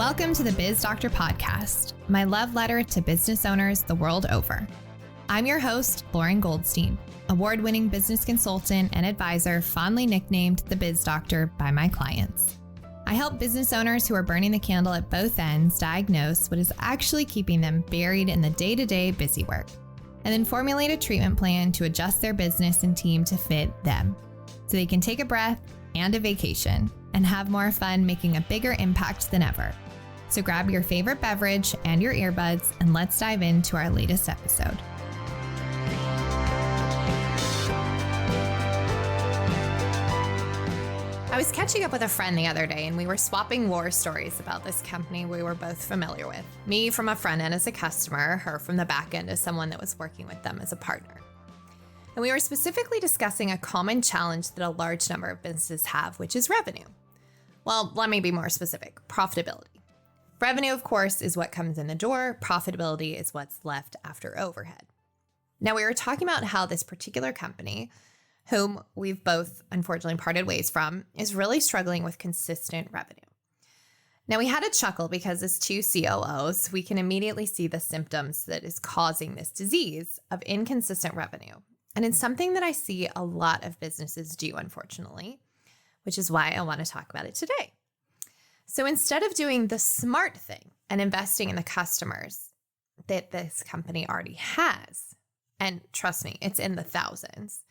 Welcome to the Biz Doctor podcast, my love letter to business owners the world over. I'm your host, Lauren Goldstein, award-winning business consultant and advisor fondly nicknamed the Biz Doctor by my clients. I help business owners who are burning the candle at both ends diagnose what is actually keeping them buried in the day-to-day busy work, and then formulate a treatment plan to adjust their business and team to fit them, so they can take a breath and a vacation and have more fun making a bigger impact than ever. So grab your favorite beverage and your earbuds and let's dive into our latest episode. I was catching up with a friend the other day and we were swapping war stories about this company we were both familiar with. Me from a front end as a customer, her from the back end as someone that was working with them as a partner. And we were specifically discussing a common challenge that a large number of businesses have, which is revenue. Well, let me be more specific, profitability. Revenue, of course, is what comes in the door. Profitability is what's left after overhead. Now, we were talking about how this particular company, whom we've both unfortunately parted ways from, is really struggling with consistent revenue. Now, we had a chuckle because as two COOs, we can immediately see the symptoms that is causing this disease of inconsistent revenue. And it's something that I see a lot of businesses do, unfortunately, which is why I want to talk about it today. So instead of doing the smart thing and investing in the customers that this company already has, and trust me, it's in the thousands.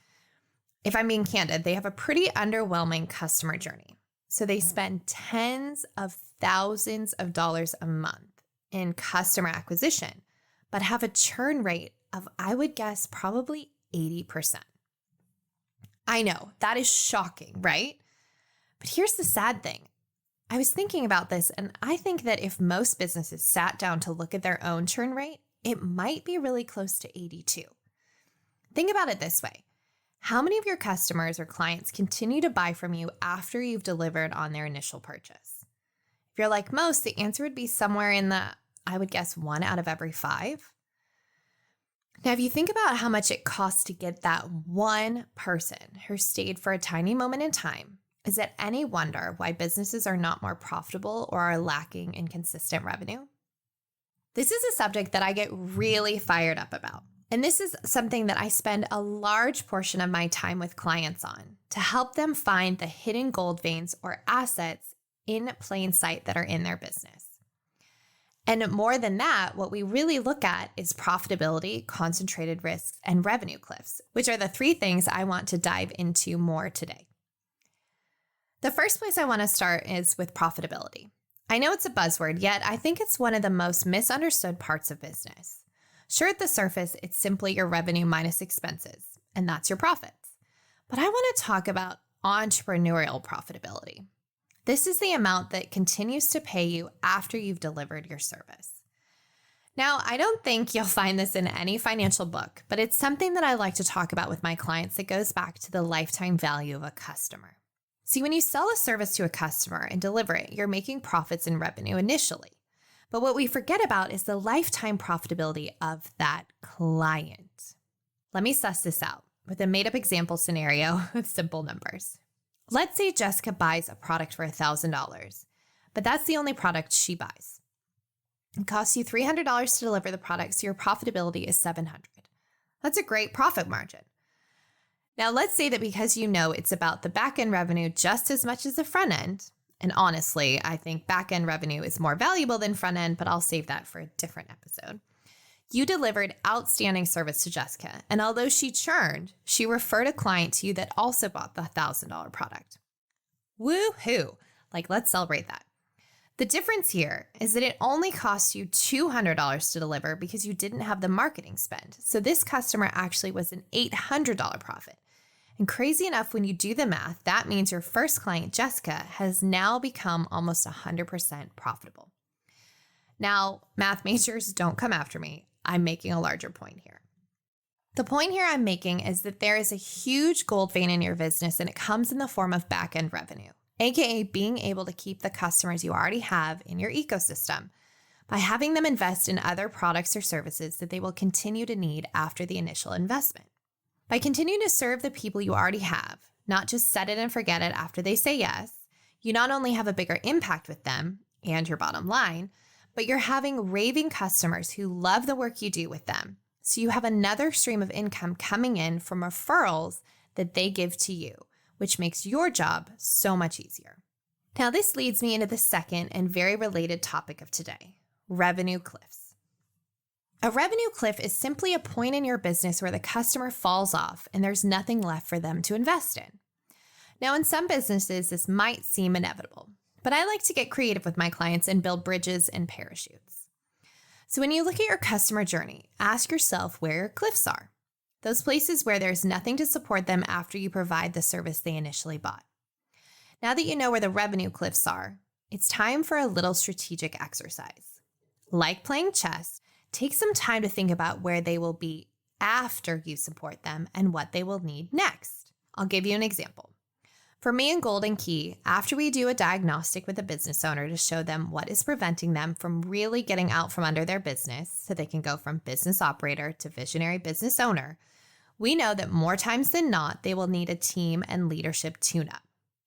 If I'm being candid, they have a pretty underwhelming customer journey. So they spend tens of thousands of dollars a month in customer acquisition, but have a churn rate of, I would guess, probably 80%. I know, that is shocking, right? But here's the sad thing. I was thinking about this, and I think that if most businesses sat down to look at their own churn rate, it might be really close to 82. Think about it this way. How many of your customers or clients continue to buy from you after you've delivered on their initial purchase? If you're like most, the answer would be somewhere in the, I would guess, 1 out of every 5. Now, if you think about how much it costs to get that one person who stayed for a tiny moment in time, is it any wonder why businesses are not more profitable or are lacking in consistent revenue? This is a subject that I get really fired up about. And this is something that I spend a large portion of my time with clients on to help them find the hidden gold veins or assets in plain sight that are in their business. And more than that, what we really look at is profitability, concentrated risks, and revenue cliffs, which are the 3 things I want to dive into more today. The first place I want to start is with profitability. I know it's a buzzword, yet I think it's one of the most misunderstood parts of business. Sure, at the surface, it's simply your revenue minus expenses, and that's your profits. But I want to talk about entrepreneurial profitability. This is the amount that continues to pay you after you've delivered your service. Now, I don't think you'll find this in any financial book, but it's something that I like to talk about with my clients that goes back to the lifetime value of a customer. See, when you sell a service to a customer and deliver it, you're making profits and revenue initially. But what we forget about is the lifetime profitability of that client. Let me suss this out with a made-up example scenario with simple numbers. Let's say Jessica buys a product for $1,000, but that's the only product she buys. It costs you $300 to deliver the product, so your profitability is $700. That's a great profit margin. Now, let's say that because you know it's about the back-end revenue just as much as the front end, and honestly, I think back-end revenue is more valuable than front-end, but I'll save that for a different episode. You delivered outstanding service to Jessica, and although she churned, she referred a client to you that also bought the $1,000 product. Woo-hoo! Let's celebrate that. The difference here is that it only costs you $200 to deliver because you didn't have the marketing spend. So this customer actually was an $800 profit. And crazy enough, when you do the math, that means your first client, Jessica, has now become almost 100% profitable. Now, math majors, don't come after me. I'm making a larger point here. The point here I'm making is that there is a huge gold vein in your business, and it comes in the form of back-end revenue, aka being able to keep the customers you already have in your ecosystem by having them invest in other products or services that they will continue to need after the initial investment. By continuing to serve the people you already have, not just set it and forget it after they say yes, you not only have a bigger impact with them, and your bottom line, but you're having raving customers who love the work you do with them. So you have another stream of income coming in from referrals that they give to you, which makes your job so much easier. Now, this leads me into the second and very related topic of today, revenue cliffs. A revenue cliff is simply a point in your business where the customer falls off and there's nothing left for them to invest in. Now, in some businesses, this might seem inevitable, but I like to get creative with my clients and build bridges and parachutes. So when you look at your customer journey, ask yourself where your cliffs are, those places where there's nothing to support them after you provide the service they initially bought. Now that you know where the revenue cliffs are, it's time for a little strategic exercise. Like playing chess, take some time to think about where they will be after you support them and what they will need next. I'll give you an example. For me and Golden Key, after we do a diagnostic with a business owner to show them what is preventing them from really getting out from under their business so they can go from business operator to visionary business owner, we know that more times than not, they will need a team and leadership tune-up.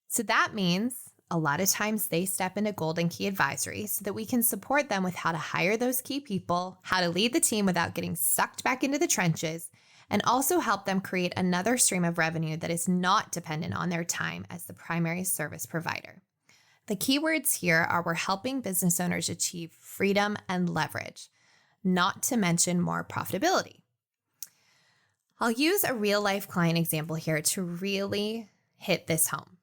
So that means a lot of times they step into Golden Key Advisory so that we can support them with how to hire those key people, how to lead the team without getting sucked back into the trenches, and also help them create another stream of revenue that is not dependent on their time as the primary service provider. The keywords here are we're helping business owners achieve freedom and leverage, not to mention more profitability. I'll use a real-life client example here to really hit this home.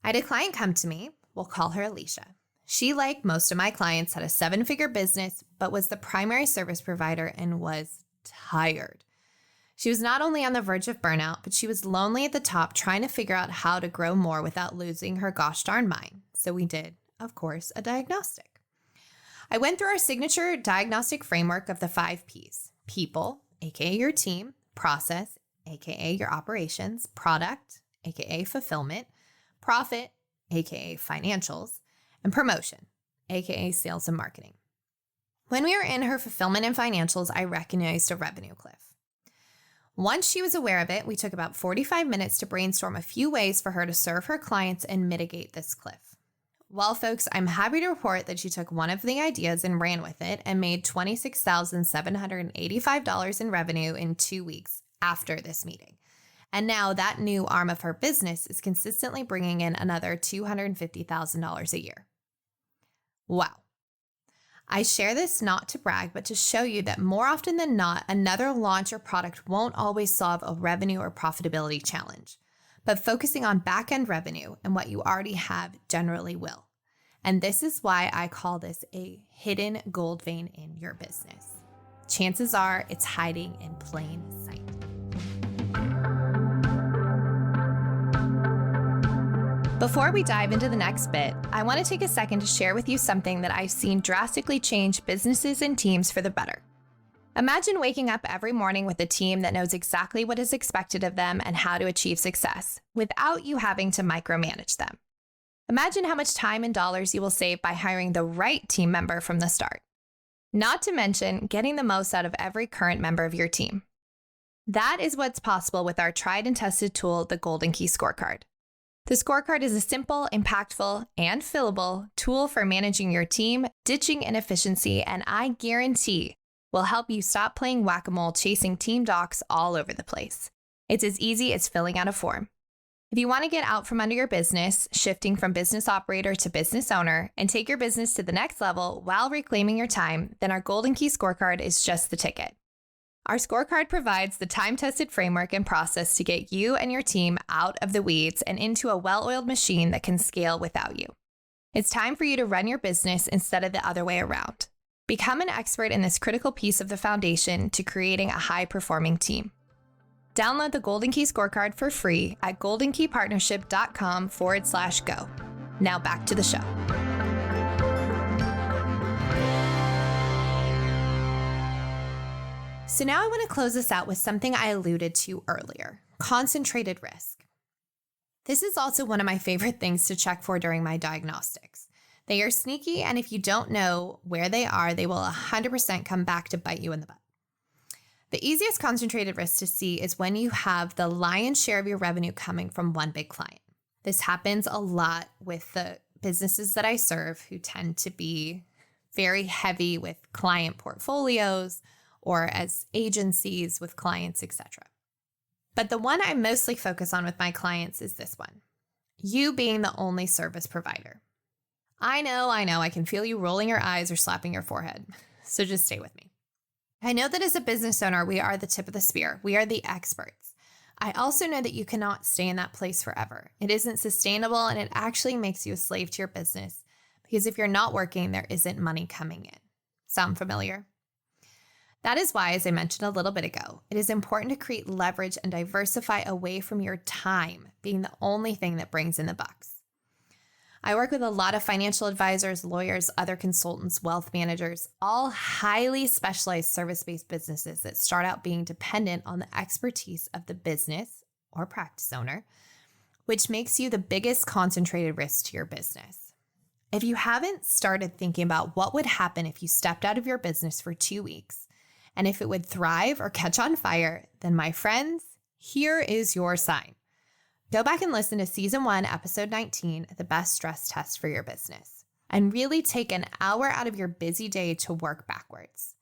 I had a client come to me, we'll call her Alicia. She, like most of my clients, had a 7-figure business, but was the primary service provider and was tired. She was not only on the verge of burnout, but she was lonely at the top trying to figure out how to grow more without losing her gosh darn mind. So we did, of course, a diagnostic. I went through our signature diagnostic framework of the 5 Ps: people, aka your team; process, aka your operations; product, aka fulfillment; profit, aka financials; and promotion, aka sales and marketing. When we were in her fulfillment and financials, I recognized a revenue cliff. Once she was aware of it, we took about 45 minutes to brainstorm a few ways for her to serve her clients and mitigate this cliff. Well, folks, I'm happy to report that she took one of the ideas and ran with it and made $26,785 in revenue in 2 weeks after this meeting. And now that new arm of her business is consistently bringing in another $250,000 a year. Wow. I share this not to brag, but to show you that more often than not, another launch or product won't always solve a revenue or profitability challenge, but focusing on back-end revenue and what you already have generally will. And this is why I call this a hidden gold vein in your business. Chances are it's hiding in plain sight. Before we dive into the next bit, I want to take a second to share with you something that I've seen drastically change businesses and teams for the better. Imagine waking up every morning with a team that knows exactly what is expected of them and how to achieve success without you having to micromanage them. Imagine how much time and dollars you will save by hiring the right team member from the start. Not to mention getting the most out of every current member of your team. That is what's possible with our tried and tested tool, the Golden Key Scorecard. The scorecard is a simple, impactful, and fillable tool for managing your team, ditching inefficiency, and I guarantee will help you stop playing whack-a-mole chasing team docs all over the place. It's as easy as filling out a form. If you want to get out from under your business, shifting from business operator to business owner, and take your business to the next level while reclaiming your time, then our Golden Key Scorecard is just the ticket. Our scorecard provides the time-tested framework and process to get you and your team out of the weeds and into a well-oiled machine that can scale without you. It's time for you to run your business instead of the other way around. Become an expert in this critical piece of the foundation to creating a high-performing team. Download the Golden Key Scorecard for free at goldenkeypartnership.com/go. Now back to the show. So now I want to close this out with something I alluded to earlier, concentrated risk. This is also one of my favorite things to check for during my diagnostics. They are sneaky, and if you don't know where they are, they will 100% come back to bite you in the butt. The easiest concentrated risk to see is when you have the lion's share of your revenue coming from one big client. This happens a lot with the businesses that I serve who tend to be very heavy with client portfolios or as agencies with clients, etc. But the one I mostly focus on with my clients is this one: you being the only service provider. I know, I can feel you rolling your eyes or slapping your forehead, so just stay with me. I know that as a business owner, we are the tip of the spear. We are the experts. I also know that you cannot stay in that place forever. It isn't sustainable, and it actually makes you a slave to your business, because if you're not working, there isn't money coming in. Sound familiar? That is why, as I mentioned a little bit ago, it is important to create leverage and diversify away from your time being the only thing that brings in the bucks. I work with a lot of financial advisors, lawyers, other consultants, wealth managers, all highly specialized service-based businesses that start out being dependent on the expertise of the business or practice owner, which makes you the biggest concentrated risk to your business. If you haven't started thinking about what would happen if you stepped out of your business for 2 weeks, and if it would thrive or catch on fire, then my friends, here is your sign. Go back and listen to Season 1, Episode 19, The Best Stress Test for Your Business, and really take an hour out of your busy day to work backwards.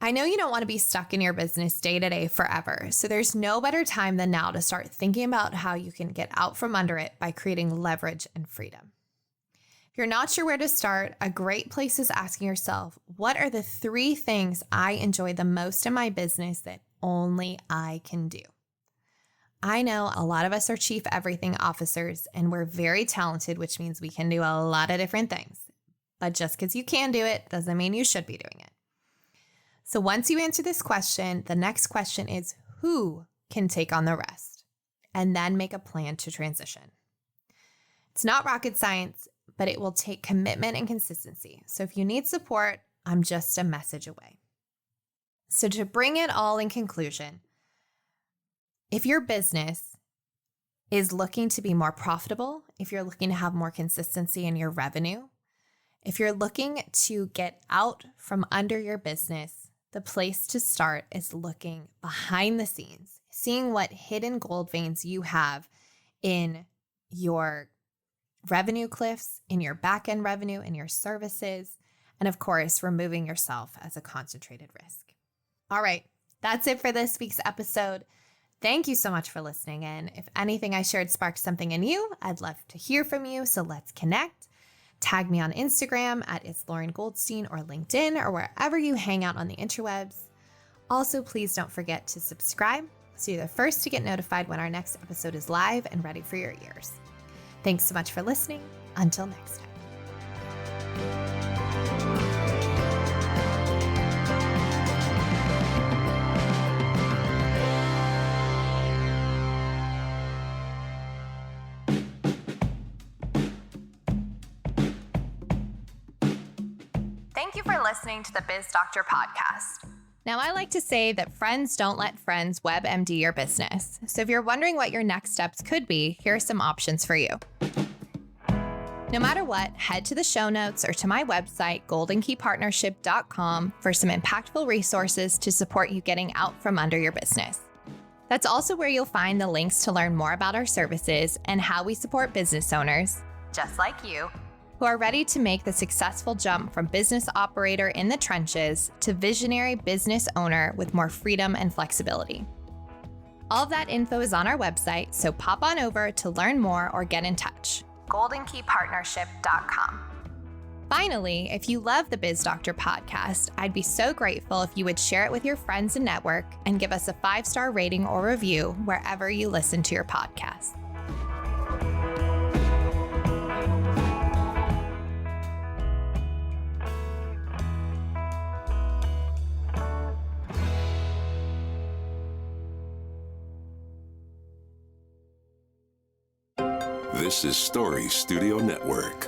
I know you don't want to be stuck in your business day to day forever, so there's no better time than now to start thinking about how you can get out from under it by creating leverage and freedom. If you're not sure where to start, a great place is asking yourself, what are the 3 things I enjoy the most in my business that only I can do? I know a lot of us are chief everything officers, and we're very talented, which means we can do a lot of different things. But just because you can do it doesn't mean you should be doing it. So once you answer this question, the next question is who can take on the rest? And then make a plan to transition. It's not rocket science, but it will take commitment and consistency. So if you need support, I'm just a message away. So to bring it all in conclusion, if your business is looking to be more profitable, if you're looking to have more consistency in your revenue, if you're looking to get out from under your business, the place to start is looking behind the scenes, seeing what hidden gold veins you have in your revenue cliffs, in your back-end revenue, in your services, and of course, removing yourself as a concentrated risk. All right, that's it for this week's episode. Thank you so much for listening in. If anything I shared sparked something in you, I'd love to hear from you, so let's connect. Tag me on Instagram at It's Lauren Goldstein or LinkedIn or wherever you hang out on the interwebs. Also, please don't forget to subscribe so you're the first to get notified when our next episode is live and ready for your ears. Thanks so much for listening. Until next time. Thank you for listening to the Biz Doctor podcast. Now, I like to say that friends don't let friends WebMD your business. So if you're wondering what your next steps could be, here are some options for you. No matter what, head to the show notes or to my website, goldenkeypartnership.com, for some impactful resources to support you getting out from under your business. That's also where you'll find the links to learn more about our services and how we support business owners, just like you, who are ready to make the successful jump from business operator in the trenches to visionary business owner with more freedom and flexibility. All of that info is on our website, so pop on over to learn more or get in touch. goldenkeypartnership.com. Finally, if you love the Biz Doctor podcast, I'd be so grateful if you would share it with your friends and network and give us a 5-star rating or review wherever you listen to your podcast. This is Story Studio Network.